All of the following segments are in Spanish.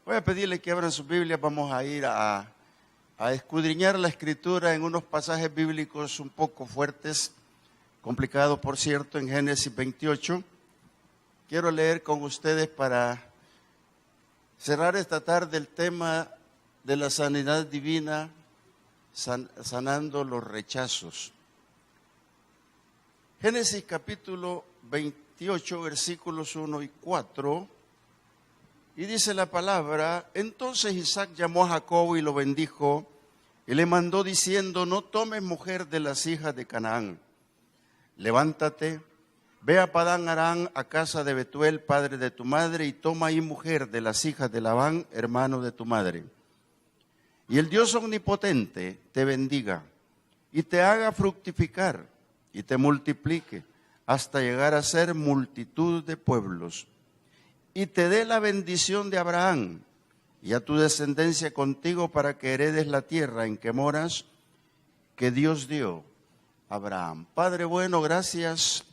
Voy a pedirle que abran sus Biblias. Vamos a ir a escudriñar la Escritura en unos pasajes bíblicos un poco fuertes, complicados por cierto, en Génesis 28. Quiero leer con ustedes para cerrar esta tarde el tema de la sanidad divina, sanando los rechazos. Génesis capítulo 28, versículos 1 y 4. Y dice la palabra: entonces Isaac llamó a Jacob y lo bendijo, y le mandó diciendo: no tomes mujer de las hijas de Canaán. Levántate, ve a Padán Aram, a casa de Betuel, padre de tu madre, y toma ahí mujer de las hijas de Labán, hermano de tu madre. Y el Dios omnipotente te bendiga, y te haga fructificar, y te multiplique, hasta llegar a ser multitud de pueblos. Y te dé la bendición de Abraham y a tu descendencia contigo, para que heredes la tierra en que moras, que Dios dio a Abraham. Padre bueno, gracias.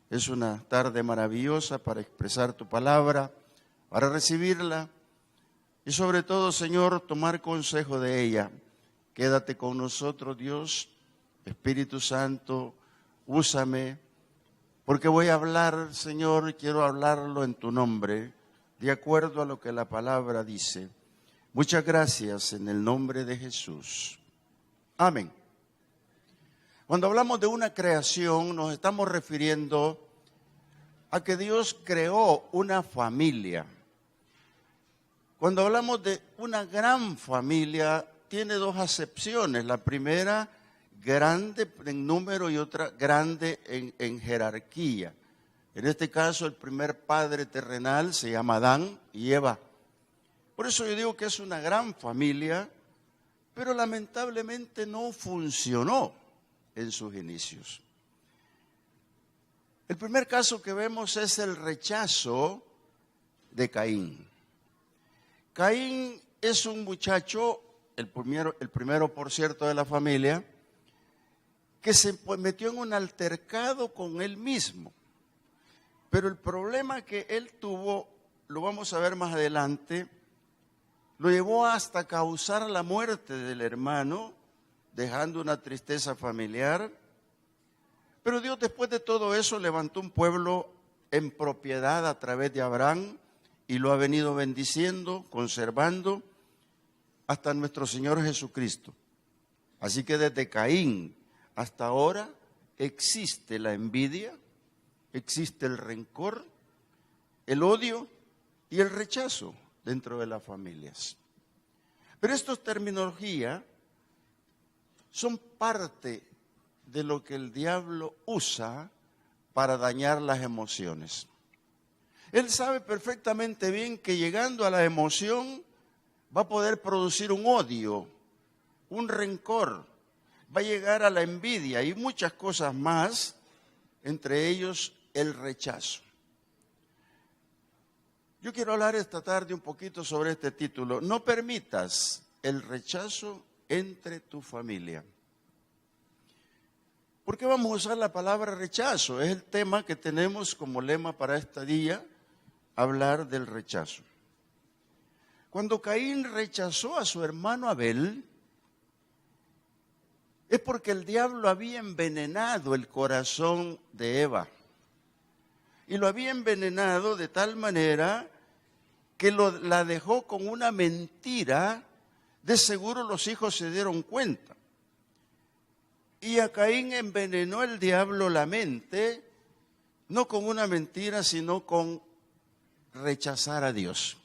Es una tarde maravillosa para expresar tu palabra, para recibirla y sobre todo, Señor, tomar consejo de ella. Quédate con nosotros, Dios. Espíritu Santo, úsame. Porque voy a hablar, Señor, quiero hablarlo en tu nombre, de acuerdo a lo que la palabra dice. Muchas gracias en el nombre de Jesús. Amén. Cuando hablamos de una creación, nos estamos refiriendo a que Dios creó una familia. Cuando hablamos de una gran familia, tiene dos acepciones. La primera, grande en número, y otra grande en jerarquía. En este caso, el primer padre terrenal se llama Adán y Eva. Por eso yo digo que es una gran familia, pero lamentablemente no funcionó en sus inicios. El primer caso que vemos es el rechazo de Caín. Caín es un muchacho, el primero por cierto de la familia, que se metió en un altercado con él mismo. Pero el problema que él tuvo, lo vamos a ver más adelante, lo llevó hasta causar la muerte del hermano, dejando una tristeza familiar. Pero Dios, después de todo eso, levantó un pueblo en propiedad a través de Abraham y lo ha venido bendiciendo, conservando hasta nuestro Señor Jesucristo. Así que desde Caín hasta ahora existe la envidia, existe el rencor, el odio y el rechazo dentro de las familias. Pero estas terminologías son parte de lo que el diablo usa para dañar las emociones. Él sabe perfectamente bien que llegando a la emoción va a poder producir un odio, un rencor, va a llegar a la envidia y muchas cosas más, entre ellos el rechazo. Yo quiero hablar esta tarde un poquito sobre este título: no permitas el rechazo entre tu familia. ¿Por qué vamos a usar la palabra rechazo? Es el tema que tenemos como lema para este día, hablar del rechazo. Cuando Caín rechazó a su hermano Abel, es porque el diablo había envenenado el corazón de Eva. Y lo había envenenado de tal manera que la dejó con una mentira. De seguro los hijos se dieron cuenta. Y a Caín envenenó el diablo la mente, no con una mentira, sino con rechazar a Dios.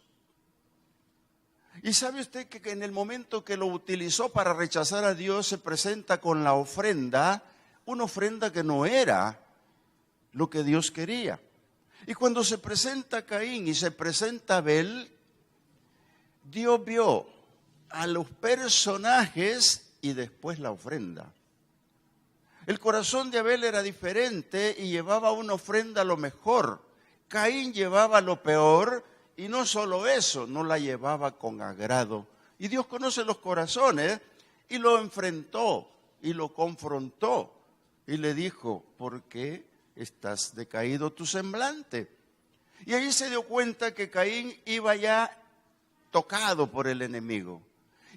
Y sabe usted que en el momento que lo utilizó para rechazar a Dios, se presenta con la ofrenda, una ofrenda que no era lo que Dios quería. Y cuando se presenta Caín y se presenta Abel, Dios vio a los personajes y después la ofrenda. El corazón de Abel era diferente y llevaba una ofrenda a lo mejor. Caín llevaba lo peor. Y no solo eso, no la llevaba con agrado. Y Dios conoce los corazones y lo enfrentó y lo confrontó y le dijo, ¿por qué estás decaído tu semblante? Y ahí se dio cuenta que Caín iba ya tocado por el enemigo.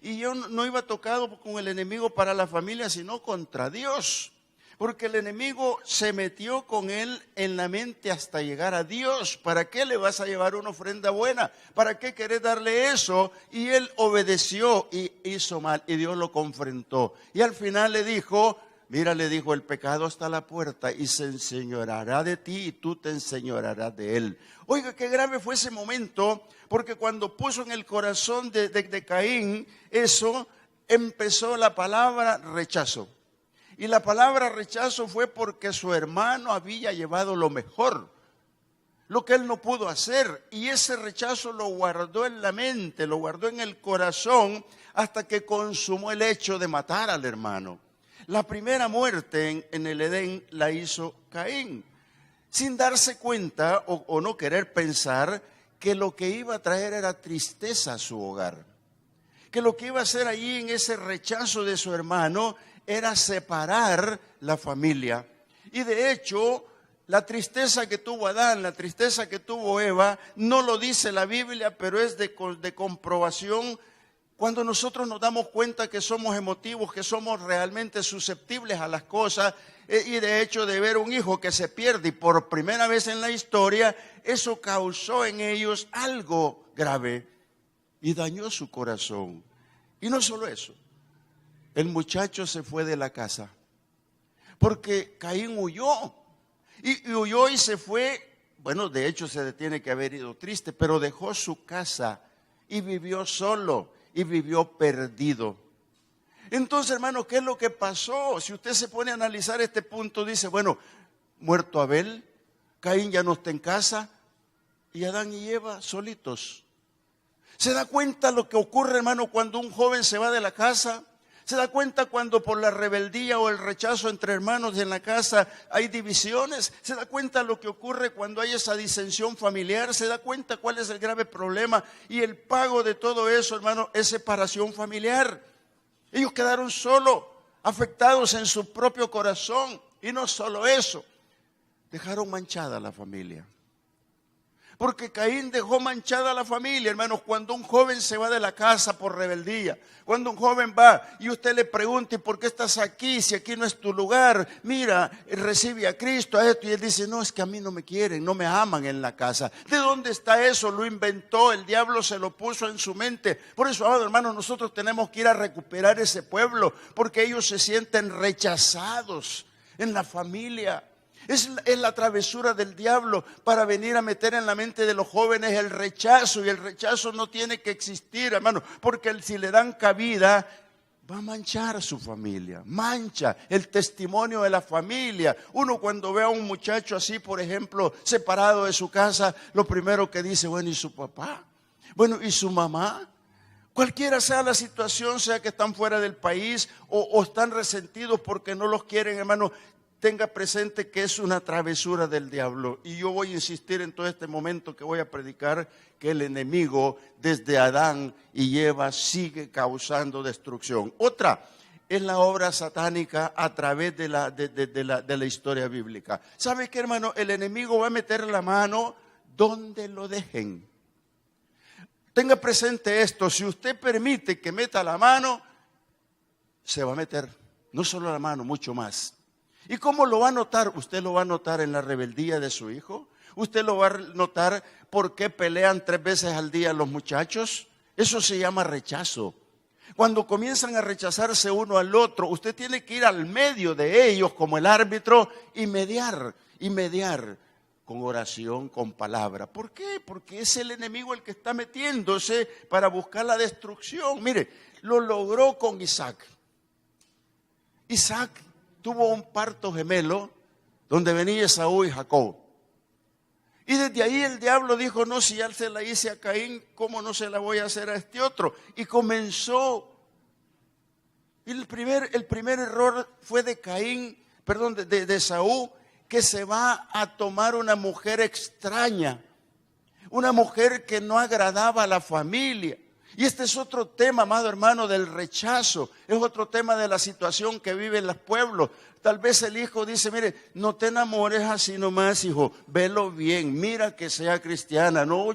Y yo no iba tocado con el enemigo para la familia, sino contra Dios. Porque el enemigo se metió con él en la mente hasta llegar a Dios. ¿Para qué le vas a llevar una ofrenda buena? ¿Para qué querés darle eso? Y él obedeció y hizo mal. Y Dios lo confrontó. Y al final le dijo, mira, le dijo, el pecado está a la puerta y se enseñoreará de ti y tú te enseñorearás de él. Oiga, qué grave fue ese momento, porque cuando puso en el corazón de Caín eso, empezó la palabra rechazo. Y la palabra rechazo fue porque su hermano había llevado lo mejor, lo que él no pudo hacer. Y ese rechazo lo guardó en la mente, lo guardó en el corazón, hasta que consumó el hecho de matar al hermano. La primera muerte en el Edén la hizo Caín, sin darse cuenta o no querer pensar que lo que iba a traer era tristeza a su hogar. Que lo que iba a hacer allí en ese rechazo de su hermano era separar la familia. Y de hecho, la tristeza que tuvo Adán, la tristeza que tuvo Eva, no lo dice la Biblia, pero es de comprobación. Cuando nosotros nos damos cuenta que somos emotivos, que somos realmente susceptibles a las cosas, y de hecho de ver un hijo que se pierde y por primera vez en la historia, eso causó en ellos algo grave y dañó su corazón. Y no solo eso, el muchacho se fue de la casa, porque Caín huyó, y huyó y se fue. Bueno, de hecho se tiene que haber ido triste, pero dejó su casa y vivió solo y vivió perdido. Entonces, hermano, ¿qué es lo que pasó? Si usted se pone a analizar este punto, dice, bueno, muerto Abel, Caín ya no está en casa, y Adán y Eva solitos. ¿Se da cuenta lo que ocurre, hermano, cuando un joven se va de la casa? ¿Se da cuenta cuando por la rebeldía o el rechazo entre hermanos en la casa hay divisiones? ¿Se da cuenta lo que ocurre cuando hay esa disensión familiar? ¿Se da cuenta cuál es el grave problema? Y el pago de todo eso, hermano, es separación familiar. Ellos quedaron solos, afectados en su propio corazón. Y no solo eso, dejaron manchada la familia. Porque Caín dejó manchada a la familia, hermanos. Cuando un joven se va de la casa por rebeldía, cuando un joven va y usted le pregunta, ¿y por qué estás aquí? Si aquí no es tu lugar, mira, recibe a Cristo, a esto. Y él dice, no, es que a mí no me quieren, no me aman en la casa. ¿De dónde está eso? Lo inventó, el diablo se lo puso en su mente. Por eso, hermanos, nosotros tenemos que ir a recuperar ese pueblo, porque ellos se sienten rechazados en la familia. Es la travesura del diablo para venir a meter en la mente de los jóvenes el rechazo. Y el rechazo no tiene que existir, hermano, porque si le dan cabida, va a manchar a su familia. Mancha el testimonio de la familia. Uno cuando ve a un muchacho así, por ejemplo, separado de su casa, lo primero que dice, bueno, ¿y su papá? Bueno, ¿y su mamá? Cualquiera sea la situación, sea que están fuera del país o están resentidos porque no los quieren, hermano, tenga presente que es una travesura del diablo. Y yo voy a insistir en todo este momento que voy a predicar que el enemigo desde Adán y Eva sigue causando destrucción. Otra es la obra satánica a través de la historia bíblica. ¿Sabe qué, hermano? El enemigo va a meter la mano donde lo dejen. Tenga presente esto, si usted permite que meta la mano, se va a meter, no solo la mano, mucho más. ¿Y cómo lo va a notar? Usted lo va a notar en la rebeldía de su hijo. Usted lo va a notar por qué pelean 3 veces al día los muchachos. Eso se llama rechazo. Cuando comienzan a rechazarse uno al otro, usted tiene que ir al medio de ellos como el árbitro y mediar con oración, con palabra. ¿Por qué? Porque es el enemigo el que está metiéndose para buscar la destrucción. Mire, lo logró con Isaac. Isaac tuvo un parto gemelo donde venía Esaú y Jacob. Y desde ahí el diablo dijo, no, si ya se la hice a Caín, ¿cómo no se la voy a hacer a este otro? Y comenzó. Y el primer error fue de Caín, perdón, de Esaú, que se va a tomar una mujer extraña, una mujer que no agradaba a la familia. Y este es otro tema, amado hermano, del rechazo. Es otro tema de la situación que viven los pueblos. Tal vez el hijo dice, mire, no te enamores así nomás, hijo. Velo bien, mira que sea cristiana. No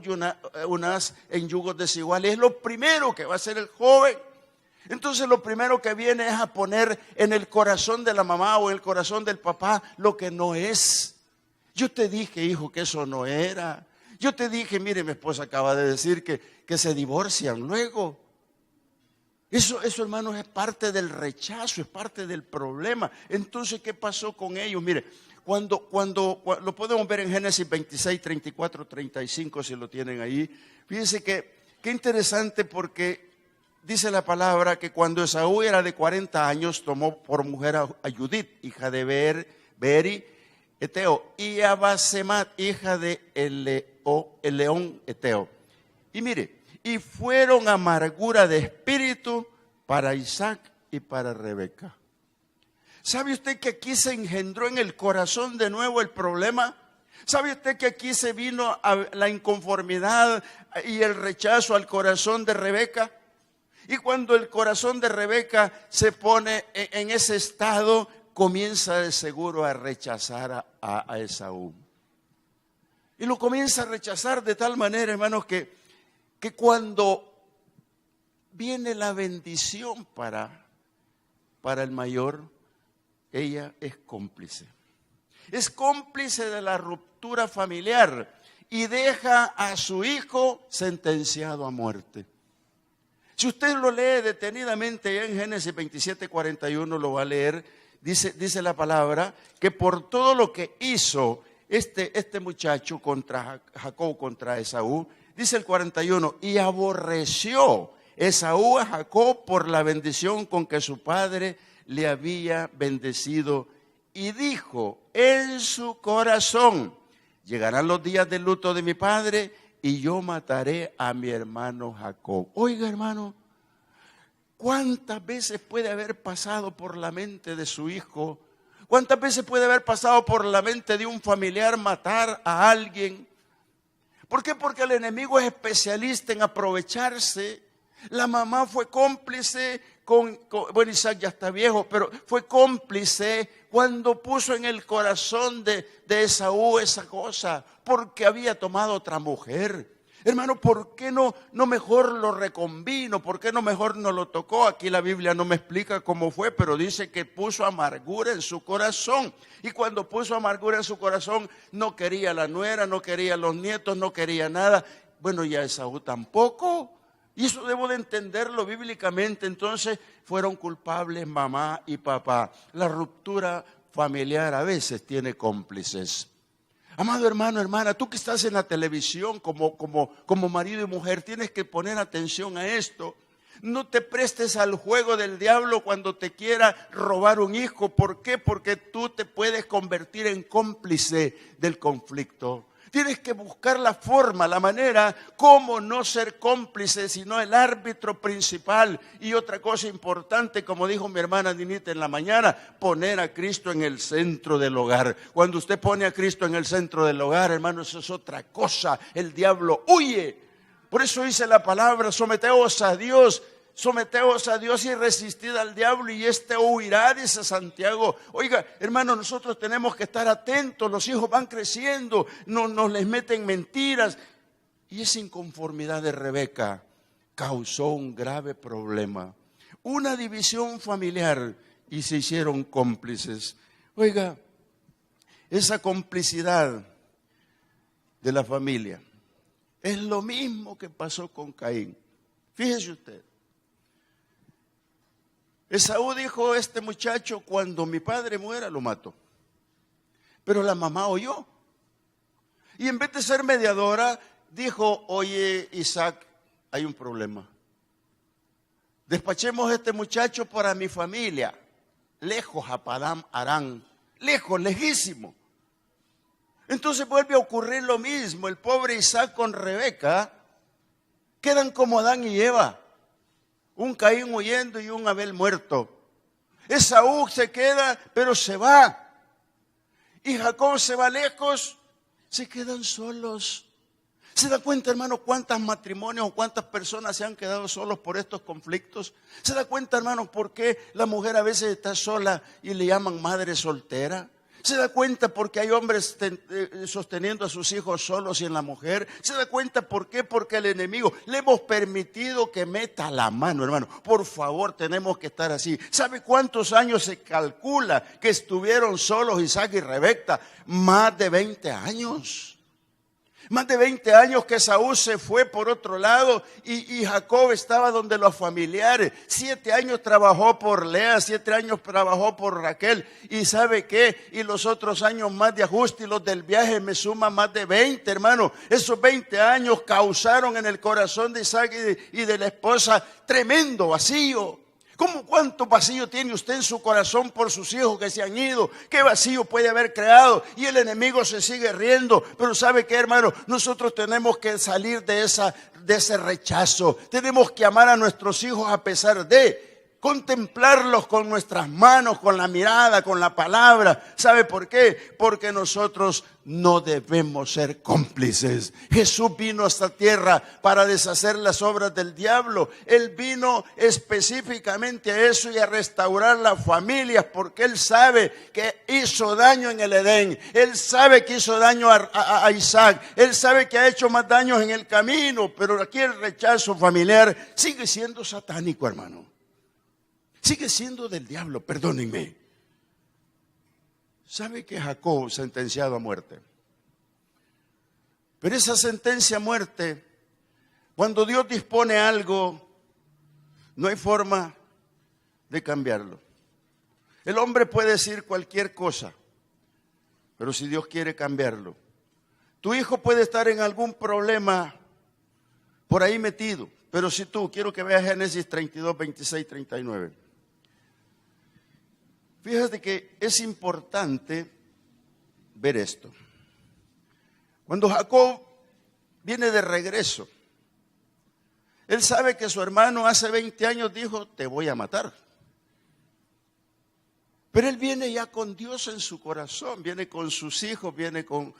unas en yugos desiguales. Es lo primero que va a hacer el joven. Entonces lo primero que viene es a poner en el corazón de la mamá o en el corazón del papá lo que no es. Yo te dije, hijo, que eso no era. Yo te dije, mire, mi esposa acaba de decir que se divorcian luego. Eso, hermanos, es parte del rechazo, es parte del problema. Entonces, ¿qué pasó con ellos? Mire, cuando lo podemos ver en Génesis 26, 34, 35, si lo tienen ahí. Fíjense que qué interesante, porque dice la palabra que cuando Esaú era de 40 años, tomó por mujer a Judith, hija de Beeri, Eteo, y a Basemat, hija de Eleón, Eteo. Y mire, y fueron amargura de espíritu para Isaac y para Rebeca. ¿Sabe usted que aquí se engendró en el corazón de nuevo el problema? ¿Sabe usted que aquí se vino a la inconformidad y el rechazo al corazón de Rebeca? Y cuando el corazón de Rebeca se pone en ese estado, comienza de seguro a rechazar a Esaú. Y lo comienza a rechazar de tal manera, hermanos, que cuando viene la bendición para el mayor, ella es cómplice. Es cómplice de la ruptura familiar y deja a su hijo sentenciado a muerte. Si usted lo lee detenidamente ya en Génesis 27, 41, lo va a leer, dice la palabra que por todo lo que hizo este muchacho contra Jacob, contra Esaú, dice el 41, y aborreció Esaú a Jacob por la bendición con que su padre le había bendecido, y dijo en su corazón, llegarán los días del luto de mi padre y yo mataré a mi hermano Jacob. Oiga, hermano, ¿cuántas veces puede haber pasado por la mente de su hijo? ¿Cuántas veces puede haber pasado por la mente de un familiar matar a alguien? ¿Por qué? Porque el enemigo es especialista en aprovecharse. La mamá fue cómplice bueno, Isaac ya está viejo, pero fue cómplice cuando puso en el corazón de Esaú esa cosa, porque había tomado otra mujer. Hermano, ¿por qué no mejor lo reconvino? ¿Por qué no mejor no lo tocó? Aquí la Biblia no me explica cómo fue, pero dice que puso amargura en su corazón. Y cuando puso amargura en su corazón, no quería la nuera, no quería los nietos, no quería nada. Bueno, ya Esaú tampoco. Y eso debo de entenderlo bíblicamente. Entonces fueron culpables mamá y papá. La ruptura familiar a veces tiene cómplices. Amado hermano, hermana, tú que estás en la televisión como marido y mujer, tienes que poner atención a esto. No te prestes al juego del diablo cuando te quiera robar un hijo. ¿Por qué? Porque tú te puedes convertir en cómplice del conflicto. Tienes que buscar la forma, la manera, cómo no ser cómplice, sino el árbitro principal. Y otra cosa importante, como dijo mi hermana Dinita en la mañana, poner a Cristo en el centro del hogar. Cuando usted pone a Cristo en el centro del hogar, hermano, eso es otra cosa. El diablo huye. Por eso dice la palabra, someteos a Dios y resistid al diablo y éste huirá, dice Santiago. Oiga, hermano, nosotros tenemos que estar atentos, los hijos van creciendo, nos les meten mentiras. Y esa inconformidad de Rebeca causó un grave problema, una división familiar y se hicieron cómplices. Oiga, esa complicidad de la familia es lo mismo que pasó con Caín. Fíjese usted. Esaú dijo, este muchacho cuando mi padre muera lo mato. Pero la mamá oyó. Y en vez de ser mediadora, dijo, oye Isaac, hay un problema. Despachemos a este muchacho para mi familia. Lejos a Padán Aram. Lejos, lejísimo. Entonces vuelve a ocurrir lo mismo. El pobre Isaac con Rebeca quedan como Adán y Eva. Un Caín huyendo y un Abel muerto. Esaú se queda, pero se va. Y Jacob se va lejos, se quedan solos. ¿Se da cuenta, hermano, cuántos matrimonios o cuántas personas se han quedado solos por estos conflictos? ¿Se da cuenta, hermano, por qué la mujer a veces está sola y le llaman madre soltera? ¿Se da cuenta por qué hay hombres sosteniendo a sus hijos solos y en la mujer? ¿Se da cuenta por qué? Porque el enemigo le hemos permitido que meta la mano, hermano. Por favor, tenemos que estar así. ¿Sabe cuántos años se calcula que estuvieron solos Isaac y Rebeca? Más de 20 años. Más de 20 años que Esaú se fue por otro lado y Jacob estaba donde los familiares. 7 años trabajó por Lea, 7 años trabajó por Raquel. ¿Y sabe qué? Y los otros años más de ajuste y los del viaje me suman más de 20, hermano. Esos 20 años causaron en el corazón de Isaac y de la esposa tremendo vacío. ¿Cuánto vacío tiene usted en su corazón por sus hijos que se han ido? ¿Qué vacío puede haber creado? Y el enemigo se sigue riendo. Pero ¿sabe qué, hermano? Nosotros tenemos que salir de ese rechazo. Tenemos que amar a nuestros hijos a pesar de contemplarlos con nuestras manos, con la mirada, con la palabra. ¿Sabe por qué? Porque nosotros no debemos ser cómplices. Jesús vino a esta tierra para deshacer las obras del diablo. Él vino específicamente a eso y a restaurar las familias, porque Él sabe que hizo daño en el Edén. Él sabe que hizo daño a Isaac. Él sabe que ha hecho más daños en el camino, pero aquí el rechazo familiar sigue siendo satánico, hermano. Sigue siendo del diablo, perdónenme. ¿Sabe que Jacob sentenciado a muerte? Pero esa sentencia a muerte, cuando Dios dispone algo, no hay forma de cambiarlo. El hombre puede decir cualquier cosa, pero si Dios quiere cambiarlo. Tu hijo puede estar en algún problema por ahí metido, pero si tú, quiero que veas Génesis 32, 26, 39. Fíjate que es importante ver esto. Cuando Jacob viene de regreso, él sabe que su hermano hace 20 años dijo, te voy a matar. Pero él viene ya con Dios en su corazón, viene con sus hijos, viene con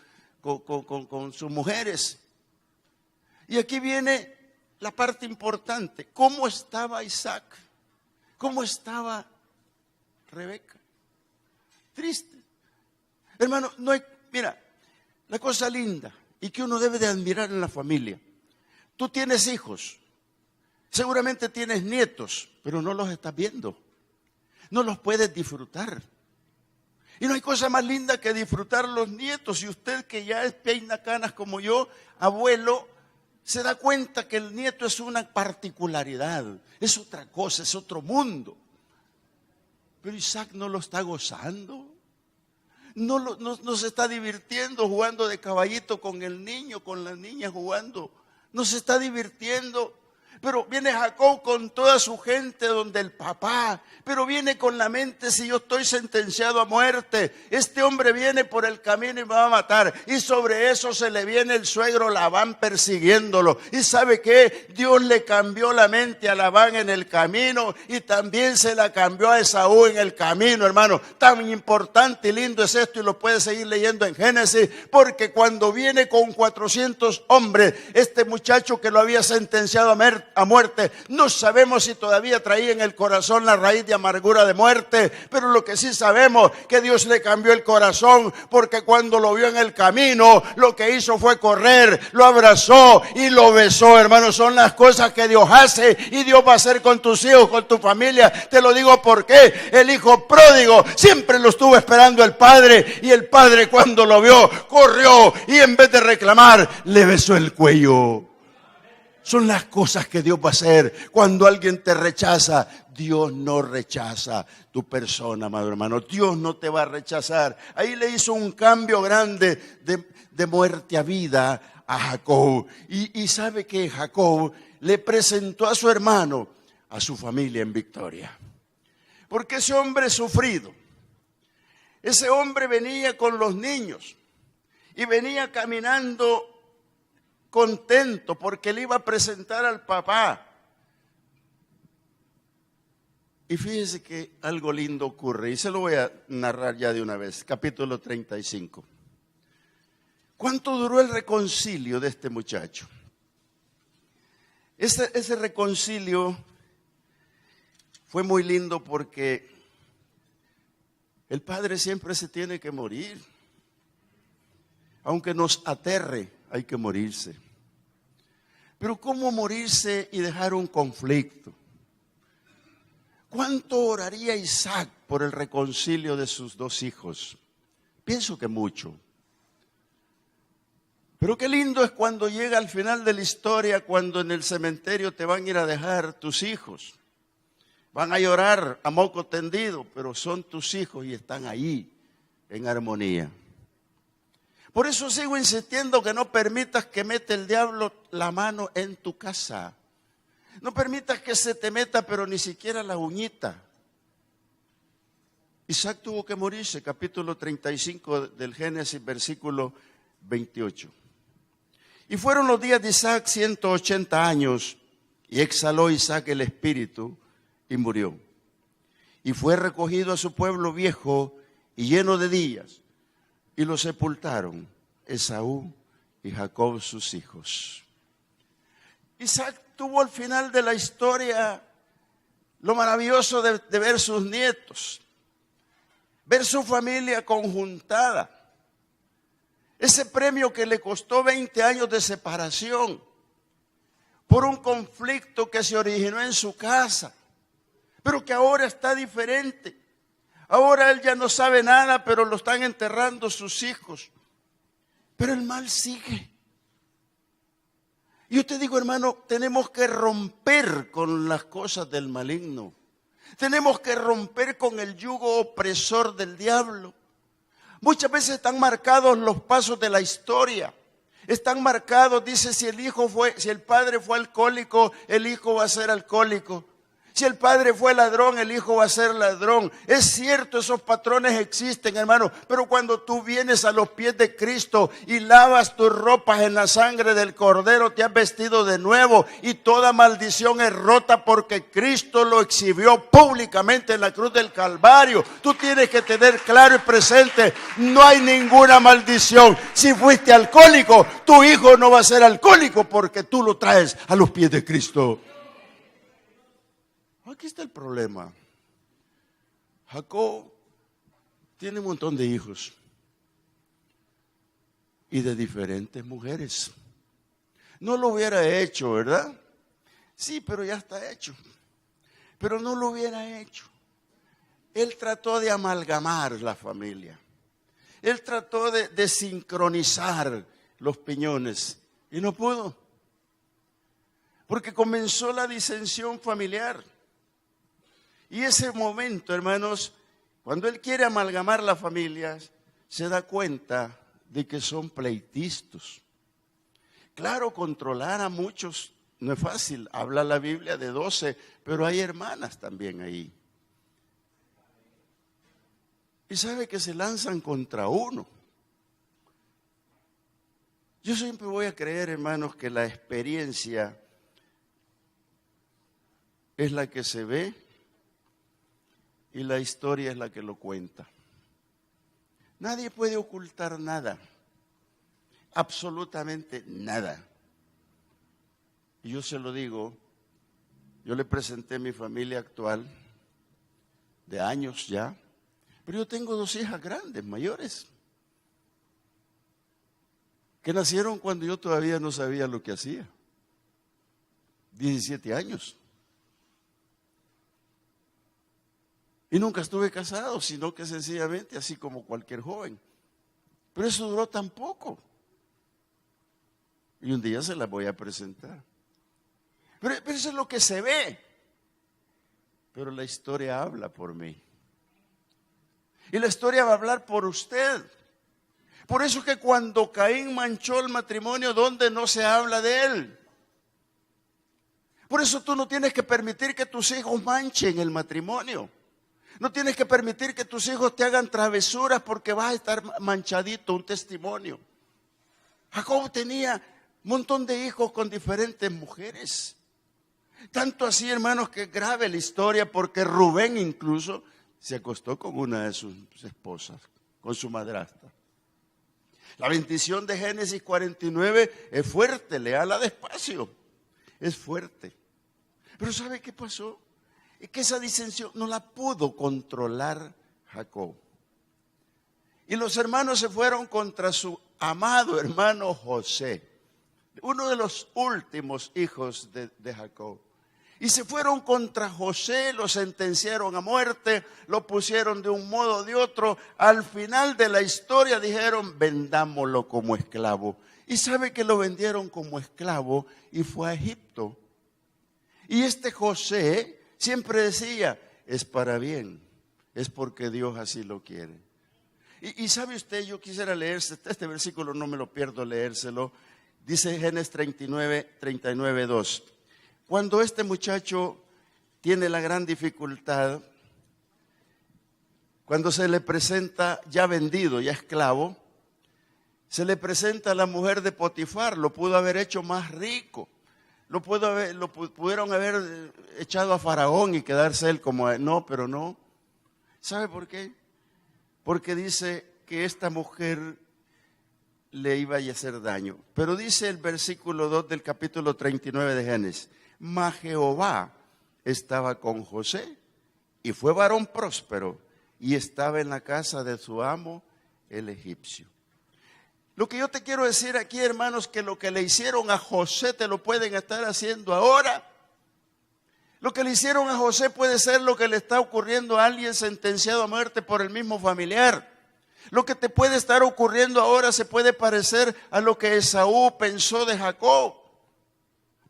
sus mujeres. Y aquí viene la parte importante. ¿Cómo estaba Isaac? ¿Cómo estaba Rebeca? Triste. Hermano, no hay, mira, la cosa linda y que uno debe de admirar en la familia. Tú tienes hijos, seguramente tienes nietos, pero no los estás viendo. No los puedes disfrutar. Y no hay cosa más linda que disfrutar los nietos. Y usted que ya es peina canas como yo, abuelo, se da cuenta que el nieto es una particularidad, es otra cosa, es otro mundo. Pero Isaac no lo está gozando, no se está divirtiendo jugando de caballito con el niño, con la niña jugando, no se está divirtiendo. Pero viene Jacob con toda su gente donde el papá, pero viene con la mente, si yo estoy sentenciado a muerte, este hombre viene por el camino y me va a matar. Y sobre eso se le viene el suegro Labán persiguiéndolo. ¿Y sabe qué? Dios le cambió la mente a Labán en el camino y también se la cambió a Esaú en el camino, hermano. Tan importante y lindo es esto y lo puede seguir leyendo en Génesis, porque cuando viene con 400 hombres, este muchacho que lo había sentenciado a muerte, no sabemos si todavía traía en el corazón la raíz de amargura de muerte, pero lo que sí sabemos que Dios le cambió el corazón, porque cuando lo vio en el camino, lo que hizo fue correr, lo abrazó y lo besó. Hermanos, son las cosas que Dios hace y Dios va a hacer con tus hijos, con tu familia. Te lo digo porque el hijo pródigo siempre lo estuvo esperando el padre, y el padre cuando lo vio corrió y en vez de reclamar le besó el cuello. Son las cosas que Dios va a hacer. Cuando alguien te rechaza, Dios no rechaza tu persona, amado hermano. Dios no te va a rechazar. Ahí le hizo un cambio grande de muerte a vida a Jacob. Y sabe que Jacob le presentó a su hermano, a su familia en victoria. Porque ese hombre sufrido, ese hombre venía con los niños y venía caminando contento porque le iba a presentar al papá. Y fíjese que algo lindo ocurre, y se lo voy a narrar ya de una vez. Capítulo 35. ¿Cuánto duró el reconcilio de este muchacho? Ese reconcilio fue muy lindo porque el padre siempre se tiene que morir. Aunque nos aterre, hay que morirse. Pero ¿cómo morirse y dejar un conflicto? ¿Cuánto oraría Isaac por el reconcilio de sus dos hijos? Pienso que mucho. Pero qué lindo es cuando llega al final de la historia, cuando en el cementerio te van a ir a dejar tus hijos. Van a llorar a moco tendido, pero son tus hijos y están ahí en armonía. Por eso sigo insistiendo que no permitas que meta el diablo la mano en tu casa. No permitas que se te meta, pero ni siquiera la uñita. Isaac tuvo que morirse, capítulo 35 del Génesis, versículo 28. Y fueron los días de Isaac 180 años, y exhaló Isaac el espíritu y murió. Y fue recogido a su pueblo viejo y lleno de días, y lo sepultaron Esaú y Jacob sus hijos. Isaac tuvo al final de la historia lo maravilloso de ver sus nietos, ver su familia conjuntada. Ese premio que le costó 20 años de separación por un conflicto que se originó en su casa, pero que ahora está diferente. Ahora él ya no sabe nada, pero lo están enterrando sus hijos. Pero el mal sigue. Yo te digo, hermano, tenemos que romper con las cosas del maligno. Tenemos que romper con el yugo opresor del diablo. Muchas veces están marcados los pasos de la historia. Están marcados, dice, si el padre fue alcohólico, el hijo va a ser alcohólico. Si el padre fue ladrón, el hijo va a ser ladrón. Es cierto, esos patrones existen, hermano. Pero cuando tú vienes a los pies de Cristo y lavas tus ropas en la sangre del Cordero, te has vestido de nuevo y toda maldición es rota porque Cristo lo exhibió públicamente en la cruz del Calvario. Tú tienes que tener claro y presente, no hay ninguna maldición. Si fuiste alcohólico, tu hijo no va a ser alcohólico porque tú lo traes a los pies de Cristo. Aquí está el problema. Jacob tiene un montón de hijos y de diferentes mujeres. No lo hubiera hecho, ¿verdad? Sí, pero ya está hecho. Pero no lo hubiera hecho. Él trató de amalgamar la familia. Él trató de sincronizar los piñones y no pudo. Porque comenzó la disensión familiar. Y ese momento, hermanos, cuando él quiere amalgamar las familias, se da cuenta de que son pleitistas. Claro, controlar a muchos no es fácil. Habla la Biblia de 12, pero hay hermanas también ahí. Y sabe que se lanzan contra uno. Yo siempre voy a creer, hermanos, que la experiencia es la que se ve y la historia es la que lo cuenta. Nadie puede ocultar nada, absolutamente nada. Y yo se lo digo, yo le presenté a mi familia actual, de años ya, pero yo tengo 2 hijas grandes, mayores, que nacieron cuando yo todavía no sabía lo que hacía, 17 años. Y nunca estuve casado, sino que sencillamente así como cualquier joven. Pero eso duró tan poco. Y un día se las voy a presentar. Pero eso es lo que se ve. Pero la historia habla por mí. Y la historia va a hablar por usted. Por eso es que cuando Caín manchó el matrimonio, ¿dónde no se habla de él? Por eso tú no tienes que permitir que tus hijos manchen el matrimonio. No tienes que permitir que tus hijos te hagan travesuras porque vas a estar manchadito, un testimonio. Jacob tenía un montón de hijos con diferentes mujeres. Tanto así, hermanos, que es grave la historia porque Rubén incluso se acostó con una de sus esposas, con su madrastra. La bendición de Génesis 49 es fuerte, léala despacio, es fuerte. Pero ¿sabe qué pasó? Es que esa disensión no la pudo controlar Jacob. Y los hermanos se fueron contra su amado hermano José, uno de los últimos hijos de Jacob. Y se fueron contra José, lo sentenciaron a muerte, lo pusieron de un modo o de otro. Al final de la historia dijeron, vendámoslo como esclavo. Y sabe que lo vendieron como esclavo y fue a Egipto. Y este José siempre decía, es para bien, es porque Dios así lo quiere. Y sabe usted, yo quisiera leer este versículo, no me lo pierdo leérselo. Dice Génesis 39, 2. Cuando este muchacho tiene la gran dificultad, cuando se le presenta ya vendido, ya esclavo, se le presenta a la mujer de Potifar, lo pudo haber hecho más rico, lo pudieron haber echado a Faraón y quedarse él como, no, pero no. ¿Sabe por qué? Porque dice que esta mujer le iba a hacer daño. Pero dice el versículo 2 del capítulo 39 de Génesis, mas Jehová estaba con José y fue varón próspero y estaba en la casa de su amo el egipcio. Lo que yo te quiero decir aquí, hermanos, que lo que le hicieron a José te lo pueden estar haciendo ahora. Lo que le hicieron a José puede ser lo que le está ocurriendo a alguien sentenciado a muerte por el mismo familiar. Lo que te puede estar ocurriendo ahora se puede parecer a lo que Esaú pensó de Jacob.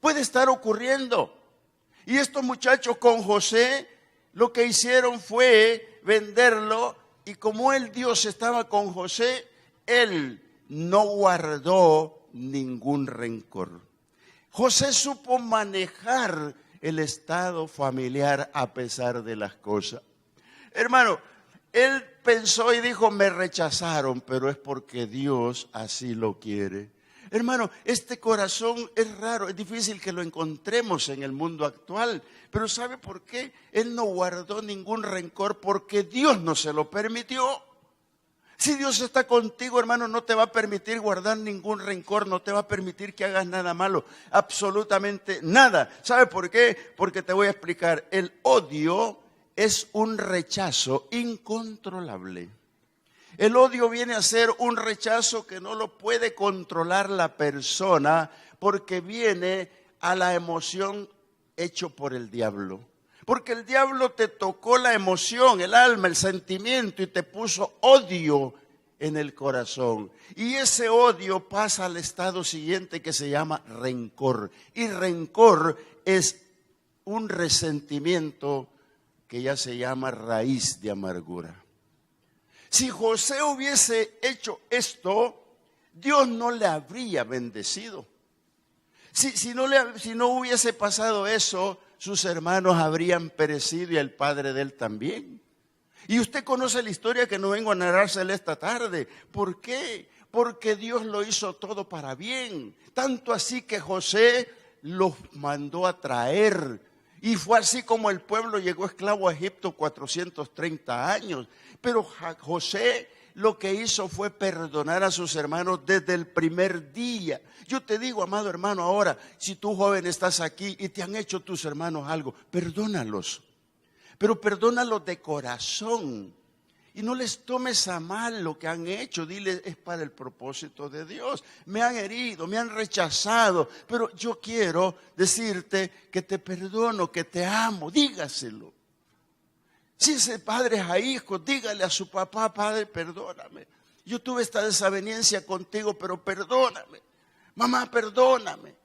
Puede estar ocurriendo. Y estos muchachos con José lo que hicieron fue venderlo, y como el Dios estaba con José, él no guardó ningún rencor. José supo manejar el estado familiar a pesar de las cosas. Hermano, él pensó y dijo, me rechazaron, pero es porque Dios así lo quiere. Hermano, este corazón es raro, es difícil que lo encontremos en el mundo actual. Pero ¿sabe por qué? Él no guardó ningún rencor porque Dios no se lo permitió. Si Dios está contigo, hermano, no te va a permitir guardar ningún rencor, no te va a permitir que hagas nada malo, absolutamente nada. ¿Sabe por qué? Porque te voy a explicar. El odio es un rechazo incontrolable. El odio viene a ser un rechazo que no lo puede controlar la persona porque viene a la emoción hecho por el diablo. Porque el diablo te tocó la emoción, el alma, el sentimiento y te puso odio en el corazón. Y ese odio pasa al estado siguiente que se llama rencor. Y rencor es un resentimiento que ya se llama raíz de amargura. Si José hubiese hecho esto, Dios no le habría bendecido. Si no hubiese pasado eso, sus hermanos habrían perecido y el padre de él también. Y usted conoce la historia que no vengo a narrársela esta tarde. ¿Por qué? Porque Dios lo hizo todo para bien. Tanto así que José los mandó a traer. Y fue así como el pueblo llegó esclavo a Egipto 430 años. Pero José lo que hizo fue perdonar a sus hermanos desde el primer día. Yo te digo, amado hermano, ahora, si tú joven estás aquí y te han hecho tus hermanos algo, perdónalos. Pero perdónalos de corazón. Y no les tomes a mal lo que han hecho. Dile, es para el propósito de Dios. Me han herido, me han rechazado, pero yo quiero decirte que te perdono, que te amo. Dígaselo. Si es de padres a hijos, dígale a su papá, padre, perdóname. Yo tuve esta desaveniencia contigo, pero perdóname. Mamá, perdóname.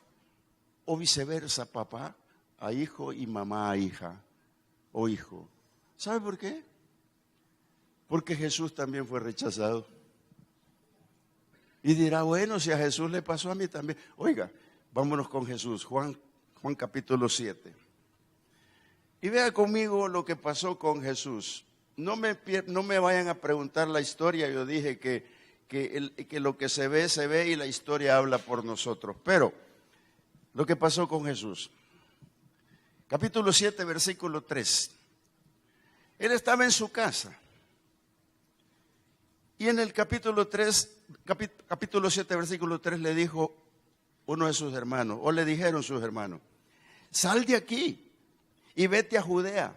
O viceversa, papá a hijo y mamá a hija o hijo. ¿Sabe por qué? Porque Jesús también fue rechazado. Y dirá, bueno, si a Jesús le pasó, a mí también. Oiga, vámonos con Jesús, Juan capítulo 7. Y vea conmigo lo que pasó con Jesús. No me vayan a preguntar la historia. Yo dije que lo que se ve y la historia habla por nosotros. Pero lo que pasó con Jesús. Capítulo 7, versículo 3. Él estaba en su casa. Y en el capítulo 7, versículo 3 le dijo uno de sus hermanos, o le dijeron sus hermanos, sal de aquí y vete a Judea,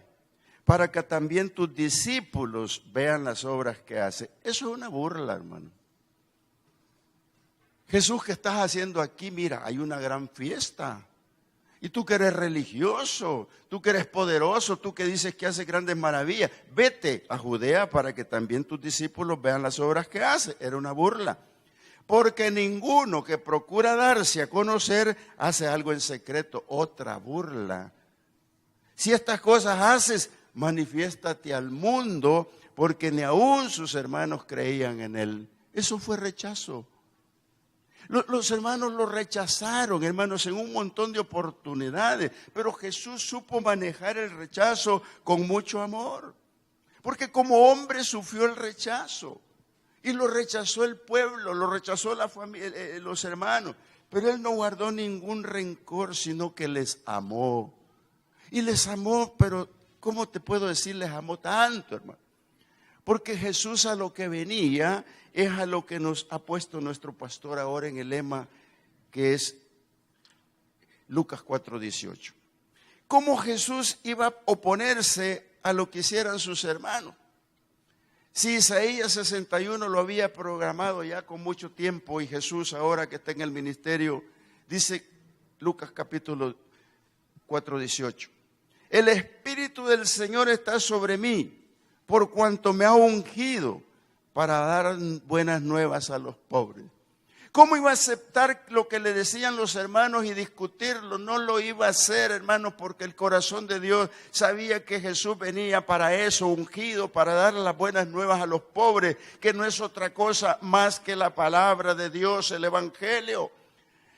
para que también tus discípulos vean las obras que hace. Eso es una burla, hermano. Jesús, ¿qué estás haciendo aquí? Mira, hay una gran fiesta. Y tú que eres religioso, tú que eres poderoso, tú que dices que haces grandes maravillas, vete a Judea para que también tus discípulos vean las obras que hace. Era una burla. Porque ninguno que procura darse a conocer hace algo en secreto. Otra burla. Si estas cosas haces, manifiéstate al mundo, porque ni aún sus hermanos creían en él. Eso fue rechazo. Los hermanos lo rechazaron, hermanos, en un montón de oportunidades, pero Jesús supo manejar el rechazo con mucho amor, porque como hombre sufrió el rechazo, y lo rechazó el pueblo, lo rechazó la familia, los hermanos, pero Él no guardó ningún rencor, sino que les amó, y les amó, pero ¿cómo te puedo decir? Les amó tanto, hermano. Porque Jesús a lo que venía es a lo que nos ha puesto nuestro pastor ahora en el lema que es Lucas 4:18. ¿Cómo Jesús iba a oponerse a lo que hicieran sus hermanos? Si Isaías 61 lo había programado ya con mucho tiempo y Jesús ahora que está en el ministerio, dice Lucas capítulo 4:18. El Espíritu del Señor está sobre mí, por cuanto me ha ungido para dar buenas nuevas a los pobres. ¿Cómo iba a aceptar lo que le decían los hermanos y discutirlo? No lo iba a hacer, hermanos, porque el corazón de Dios sabía que Jesús venía para eso, ungido, para dar las buenas nuevas a los pobres, que no es otra cosa más que la palabra de Dios, el Evangelio.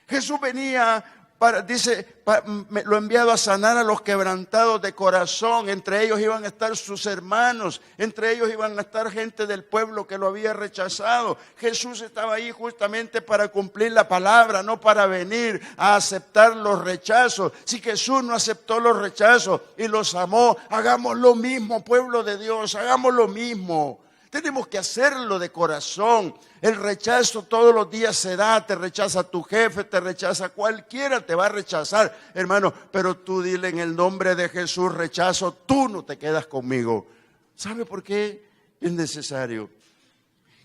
Jesús venía lo he enviado a sanar a los quebrantados de corazón. Entre ellos iban a estar sus hermanos, entre ellos iban a estar gente del pueblo que lo había rechazado. Jesús estaba ahí justamente para cumplir la palabra, no para venir a aceptar los rechazos. Si Jesús no aceptó los rechazos y los amó, hagamos lo mismo, pueblo de Dios, hagamos lo mismo. Tenemos que hacerlo de corazón. El rechazo todos los días se da, te rechaza tu jefe, te rechaza cualquiera, te va a rechazar, hermano, pero tú dile en el nombre de Jesús, rechazo, tú no te quedas conmigo. ¿Sabe por qué es necesario?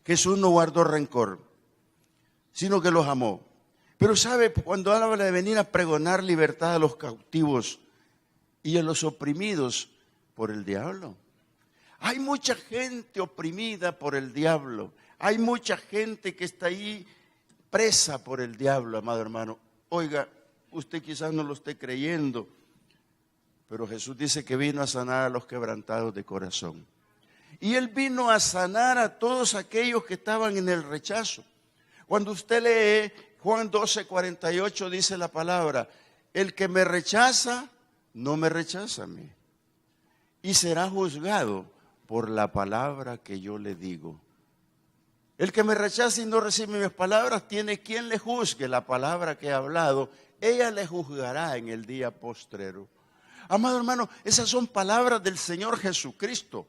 Jesús no guardó rencor, sino que los amó. Pero sabe, cuando habla de venir a pregonar libertad a los cautivos y a los oprimidos por el diablo. Hay mucha gente oprimida por el diablo. Hay mucha gente que está ahí presa por el diablo, amado hermano. Oiga, usted quizás no lo esté creyendo, pero Jesús dice que vino a sanar a los quebrantados de corazón. Y Él vino a sanar a todos aquellos que estaban en el rechazo. Cuando usted lee Juan 12:48 dice la palabra, el que me rechaza, no me rechaza a mí. Y será juzgado por la palabra que yo le digo. El que me rechaza y no recibe mis palabras, tiene quien le juzgue la palabra que he hablado. Ella le juzgará en el día postrero. Amado hermano, esas son palabras del Señor Jesucristo.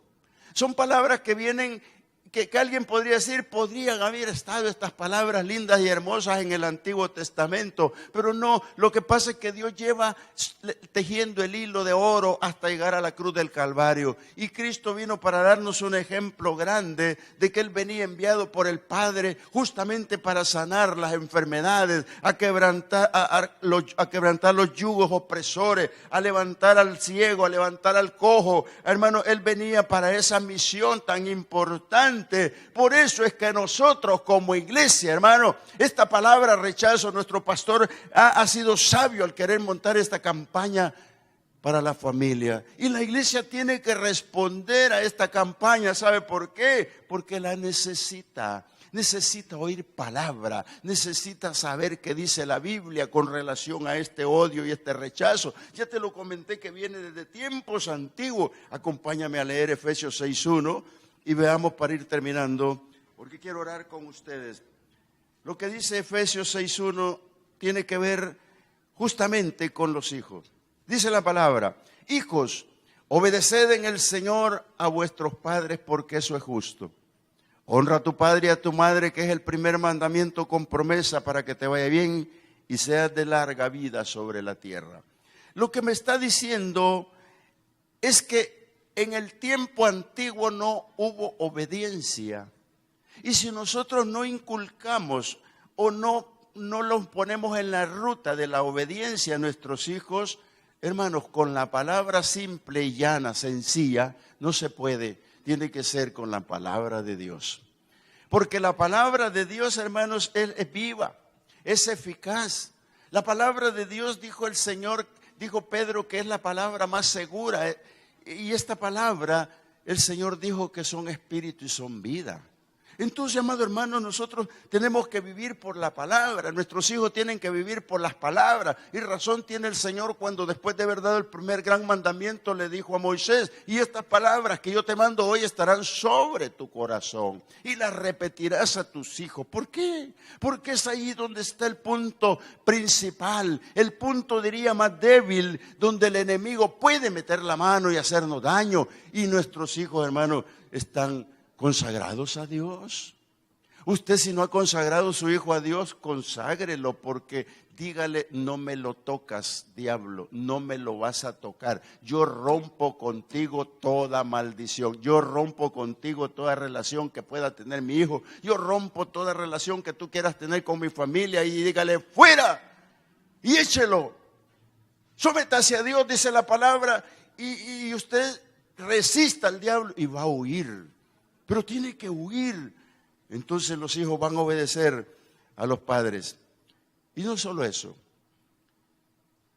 Son palabras que vienen, que alguien podría decir, podrían haber estado estas palabras lindas y hermosas en el Antiguo Testamento, pero no, lo que pasa es que Dios lleva tejiendo el hilo de oro hasta llegar a la cruz del Calvario, y Cristo vino para darnos un ejemplo grande de que Él venía enviado por el Padre justamente para sanar las enfermedades, a quebrantar los yugos opresores, a levantar al ciego, a levantar al cojo. Hermano, Él venía para esa misión tan importante. Por eso es que nosotros como iglesia, hermano, esta palabra rechazo, nuestro pastor ha sido sabio al querer montar esta campaña para la familia. Y la iglesia tiene que responder a esta campaña. ¿Sabe por qué? Porque la necesita. Necesita oír palabra, necesita saber qué dice la Biblia con relación a este odio y este rechazo. Ya te lo comenté que viene desde tiempos antiguos. Acompáñame a leer Efesios 6:1 y veamos para ir terminando, porque quiero orar con ustedes. Lo que dice Efesios 6:1 tiene que ver justamente con los hijos. Dice la palabra, hijos, obedeced en el Señor a vuestros padres porque eso es justo. Honra a tu padre y a tu madre, que es el primer mandamiento con promesa para que te vaya bien y seas de larga vida sobre la tierra. Lo que me está diciendo es que en el tiempo antiguo no hubo obediencia. Y si nosotros no inculcamos o no los ponemos en la ruta de la obediencia a nuestros hijos, hermanos, con la palabra simple y llana, sencilla, no se puede. Tiene que ser con la palabra de Dios. Porque la palabra de Dios, hermanos, es viva, es eficaz. La palabra de Dios, dijo el Señor, dijo Pedro, que es la palabra más segura. Y esta palabra, el Señor dijo que son espíritu y son vida. Entonces, amado hermano, nosotros tenemos que vivir por la palabra. Nuestros hijos tienen que vivir por las palabras. Y razón tiene el Señor cuando después de haber dado el primer gran mandamiento le dijo a Moisés: y estas palabras que yo te mando hoy estarán sobre tu corazón y las repetirás a tus hijos. ¿Por qué? Porque es ahí donde está el punto principal, el punto, diría, más débil, donde el enemigo puede meter la mano y hacernos daño. Y nuestros hijos, hermano, están consagrados a Dios. Usted, si no ha consagrado su hijo a Dios, conságrelo, porque dígale: no me lo tocas, diablo, no me lo vas a tocar. Yo rompo contigo toda maldición, yo rompo contigo toda relación que pueda tener mi hijo, yo rompo toda relación que tú quieras tener con mi familia, y dígale: fuera, y échelo. Sométase a Dios, dice la palabra, y usted resista al diablo y va a huir. Pero tiene que huir. Entonces los hijos van a obedecer a los padres. Y no solo eso.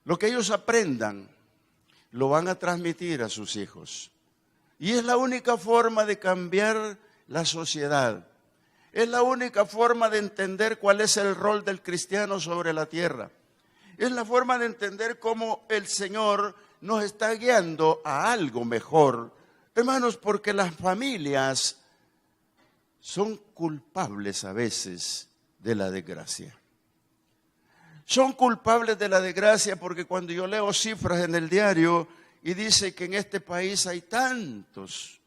Lo que ellos aprendan lo van a transmitir a sus hijos. Y es la única forma de cambiar la sociedad. Es la única forma de entender cuál es el rol del cristiano sobre la tierra. Es la forma de entender cómo el Señor nos está guiando a algo mejor. Hermanos, porque las familias son culpables a veces de la desgracia. Son culpables de la desgracia porque cuando yo leo cifras en el diario y dice que en este país hay tantos,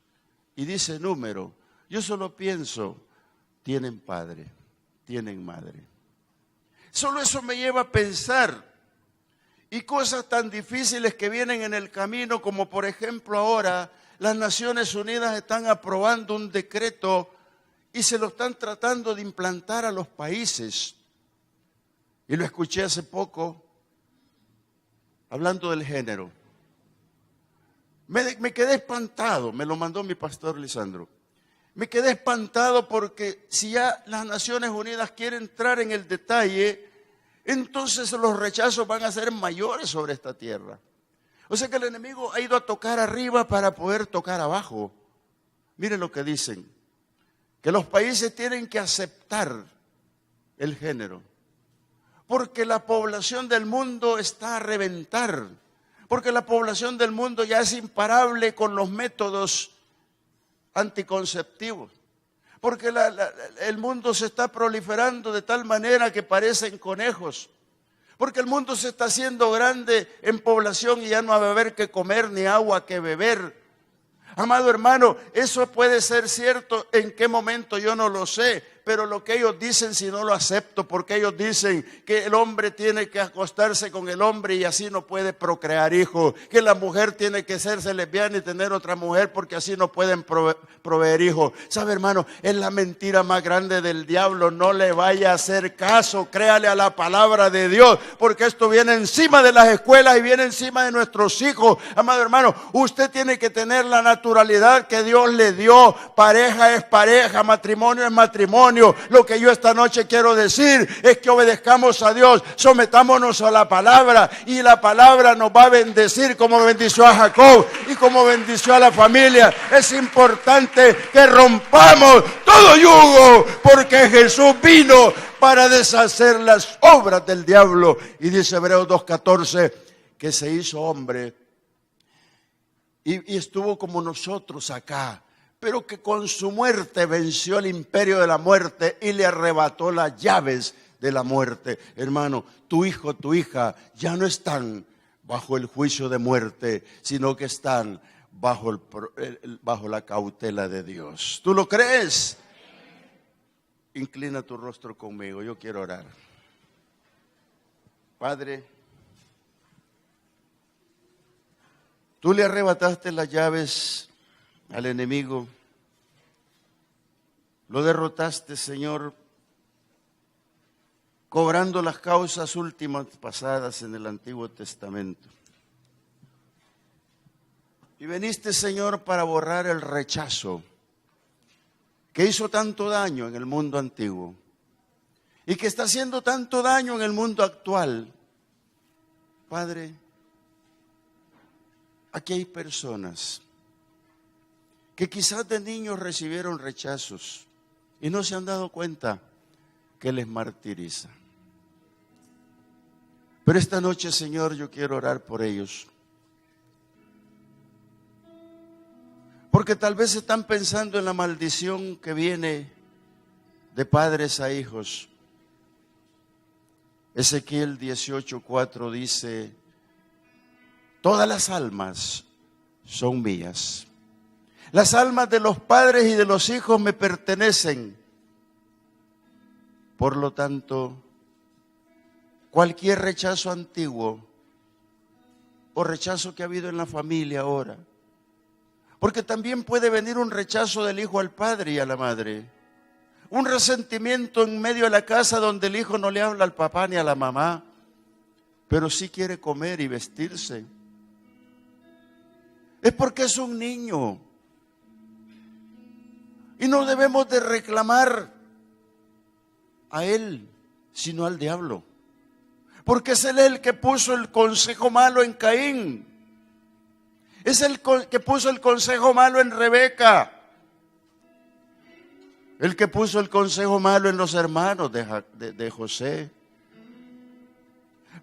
y dice número, yo solo pienso: tienen padre, tienen madre. Solo eso me lleva a pensar. Y cosas tan difíciles que vienen en el camino, como por ejemplo ahora las Naciones Unidas están aprobando un decreto y se lo están tratando de implantar a los países. Y lo escuché hace poco, hablando del género. Me quedé espantado, me lo mandó mi pastor Lisandro. Me quedé espantado porque si ya las Naciones Unidas quieren entrar en el detalle, entonces los rechazos van a ser mayores sobre esta tierra. O sea que el enemigo ha ido a tocar arriba para poder tocar abajo. Miren lo que dicen: que los países tienen que aceptar el género, porque la población del mundo está a reventar, porque la población del mundo ya es imparable con los métodos anticonceptivos, porque el mundo se está proliferando de tal manera que parecen conejos, porque el mundo se está haciendo grande en población y ya no va a haber que comer ni agua que beber. Amado hermano, eso puede ser cierto, en qué momento yo no lo sé, pero lo que ellos dicen, si no lo acepto, porque ellos dicen que el hombre tiene que acostarse con el hombre y así no puede procrear hijos, que la mujer tiene que serse lesbiana y tener otra mujer porque así no pueden proveer hijos. ¿Sabe, hermano? Es la mentira más grande del diablo. No le vaya a hacer caso, créale a la palabra de Dios, porque esto viene encima de las escuelas y viene encima de nuestros hijos. Amado hermano, usted tiene que tener la naturalidad que Dios le dio. Pareja es pareja, matrimonio es matrimonio. Lo que yo esta noche quiero decir es que obedezcamos a Dios, sometámonos a la palabra, y la palabra nos va a bendecir como bendició a Jacob y como bendició a la familia. Es importante que rompamos todo yugo, porque Jesús vino para deshacer las obras del diablo. Y dice Hebreos 2:14 que se hizo hombre y estuvo como nosotros acá, pero que con su muerte venció el imperio de la muerte y le arrebató las llaves de la muerte. Hermano, tu hijo, tu hija ya no están bajo el juicio de muerte, sino que están bajo la cautela de Dios. ¿Tú lo crees? inclina tu rostro conmigo, yo quiero orar. Padre, tú le arrebataste las llaves al enemigo, lo derrotaste, Señor, cobrando las causas últimas pasadas en el Antiguo Testamento. Y veniste, Señor, para borrar el rechazo que hizo tanto daño en el mundo antiguo y que está haciendo tanto daño en el mundo actual. Padre, aquí hay personas que quizás de niños recibieron rechazos y no se han dado cuenta que les martiriza. Pero esta noche, Señor, yo quiero orar por ellos. Porque tal vez están pensando en la maldición que viene de padres a hijos. Ezequiel 18:4 dice: todas las almas son mías. Las almas de los padres y de los hijos me pertenecen. Por lo tanto, cualquier rechazo antiguo o rechazo que ha habido en la familia ahora, porque también puede venir un rechazo del hijo al padre y a la madre, un resentimiento en medio de la casa donde el hijo no le habla al papá ni a la mamá, pero sí quiere comer y vestirse. Es porque es un niño. Y no debemos de reclamar a él, sino al diablo. Porque es él el que puso el consejo malo en Caín. Es el que puso el consejo malo en Rebeca. El que puso el consejo malo en los hermanos de José.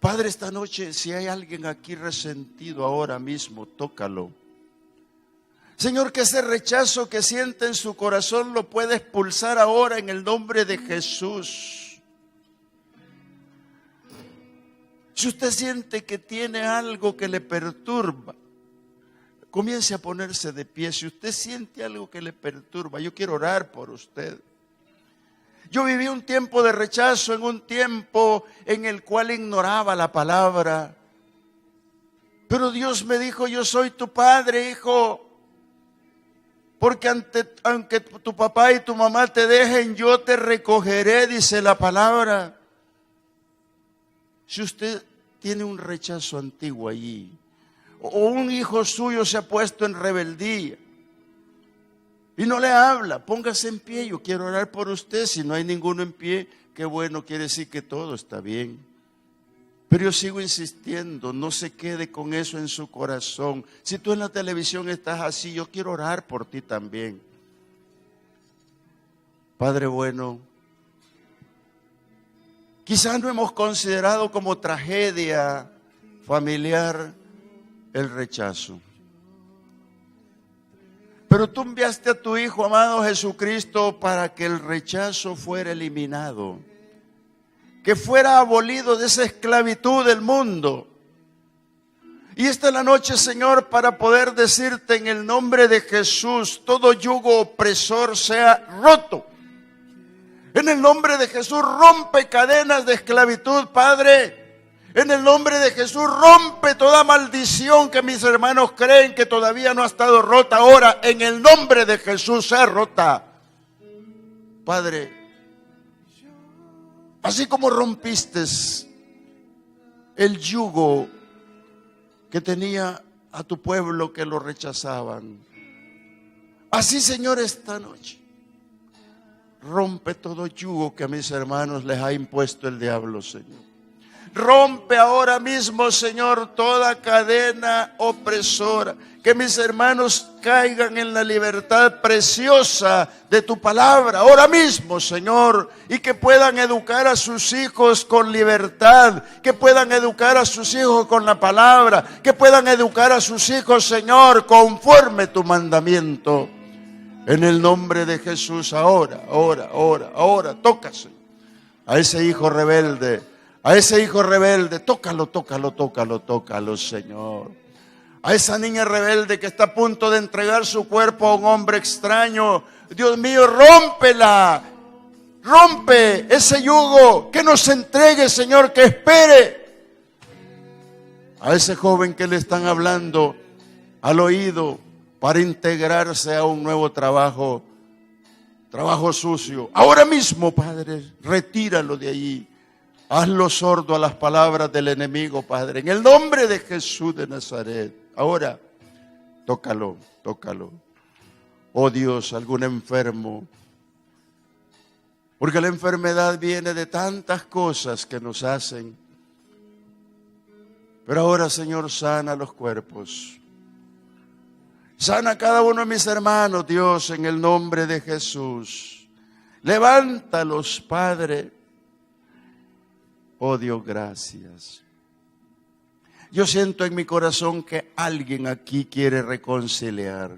Padre, esta noche, si hay alguien aquí resentido ahora mismo, tócalo. Señor, que ese rechazo que siente en su corazón lo pueda expulsar ahora en el nombre de Jesús. Si usted siente que tiene algo que le perturba, comience a ponerse de pie. Si usted siente algo que le perturba, yo quiero orar por usted. Yo viví un tiempo de rechazo, en un tiempo en el cual ignoraba la palabra. Pero Dios me dijo: yo soy tu padre, hijo. Porque aunque tu papá y tu mamá te dejen, yo te recogeré, dice la palabra. Si usted tiene un rechazo antiguo allí, o un hijo suyo se ha puesto en rebeldía y no le habla, póngase en pie, yo quiero orar por usted. Si no hay ninguno en pie, qué bueno, quiere decir que todo está bien. Pero yo sigo insistiendo, no se quede con eso en su corazón. Si tú en la televisión estás así, yo quiero orar por ti también. Padre bueno, quizás no hemos considerado como tragedia familiar el rechazo. Pero tú enviaste a tu Hijo amado Jesucristo para que el rechazo fuera eliminado, que fuera abolido de esa esclavitud del mundo. Y esta es la noche, Señor, para poder decirte en el nombre de Jesús: todo yugo opresor sea roto. En el nombre de Jesús, rompe cadenas de esclavitud, Padre. En el nombre de Jesús, rompe toda maldición que mis hermanos creen que todavía no ha estado rota. Ahora, en el nombre de Jesús, sea rota. Padre, así como rompiste el yugo que tenía a tu pueblo que lo rechazaban, así, Señor, esta noche rompe todo yugo que a mis hermanos les ha impuesto el diablo, Señor. Rompe ahora mismo, Señor, toda cadena opresora. Que mis hermanos caigan en la libertad preciosa de tu palabra ahora mismo, Señor. Y que puedan educar a sus hijos con libertad. Que puedan educar a sus hijos con la palabra. Que puedan educar a sus hijos, Señor, conforme tu mandamiento. En el nombre de Jesús, ahora, toca, Señor, a ese hijo rebelde. A ese hijo rebelde, tócalo, Señor. A esa niña rebelde que está a punto de entregar su cuerpo a un hombre extraño, Dios mío, rómpela Rompe ese yugo, que nos entregue, Señor, que espere. A ese joven que le están hablando al oído para integrarse a un nuevo trabajo sucio. Ahora mismo, Padre, retíralo de allí. Hazlo sordo a las palabras del enemigo, Padre. En el nombre de Jesús de Nazaret. Ahora, tócalo. Oh Dios, algún enfermo. Porque la enfermedad viene de tantas cosas que nos hacen. Pero ahora, Señor, sana los cuerpos. Sana a cada uno de mis hermanos, Dios, en el nombre de Jesús. Levántalos, Padre. Oh Dios, gracias. Yo siento en mi corazón que alguien aquí quiere reconciliar.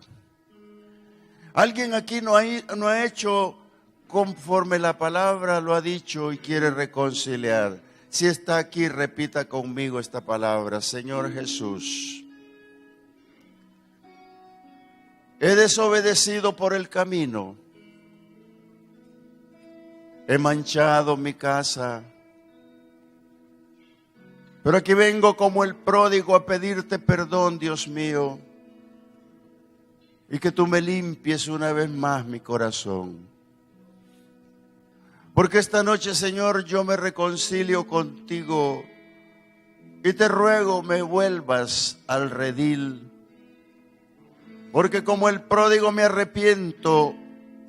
Alguien aquí no ha hecho conforme la palabra lo ha dicho y quiere reconciliar. Si está aquí, repita conmigo esta palabra. Señor Jesús, he desobedecido por el camino. He manchado mi casa. Pero aquí vengo como el pródigo a pedirte perdón, Dios mío. Y que tú me limpies una vez más mi corazón. Porque esta noche, Señor, yo me reconcilio contigo. Y te ruego me vuelvas al redil. Porque como el pródigo me arrepiento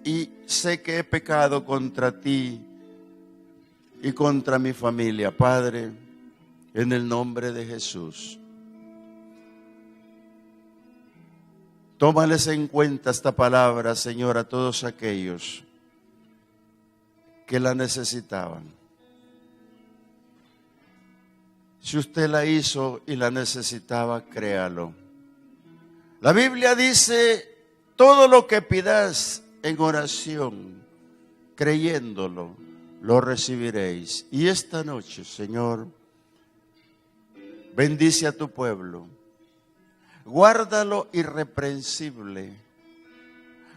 y sé que he pecado contra ti y contra mi familia. Padre, en el nombre de Jesús, tómales en cuenta esta palabra, Señor, a todos aquellos que la necesitaban. Si usted la hizo y la necesitaba, créalo. La Biblia dice, todo lo que pidas en oración, creyéndolo, lo recibiréis. Y esta noche, Señor, bendice a tu pueblo. Guárdalo irreprensible.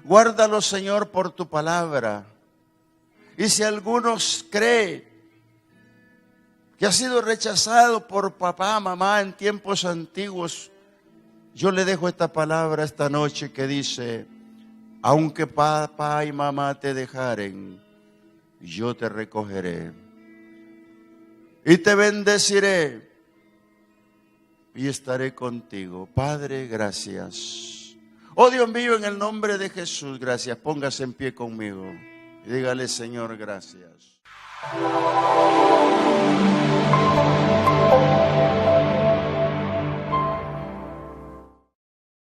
Guárdalo, Señor, por tu palabra. Y si algunos cree que ha sido rechazado por papá, mamá en tiempos antiguos, yo le dejo esta palabra esta noche que dice, aunque papá y mamá te dejaren, yo te recogeré y te bendeciré y estaré contigo. Padre, gracias. Oh Dios mío, en el nombre de Jesús, gracias. Póngase en pie conmigo y dígale, Señor, gracias.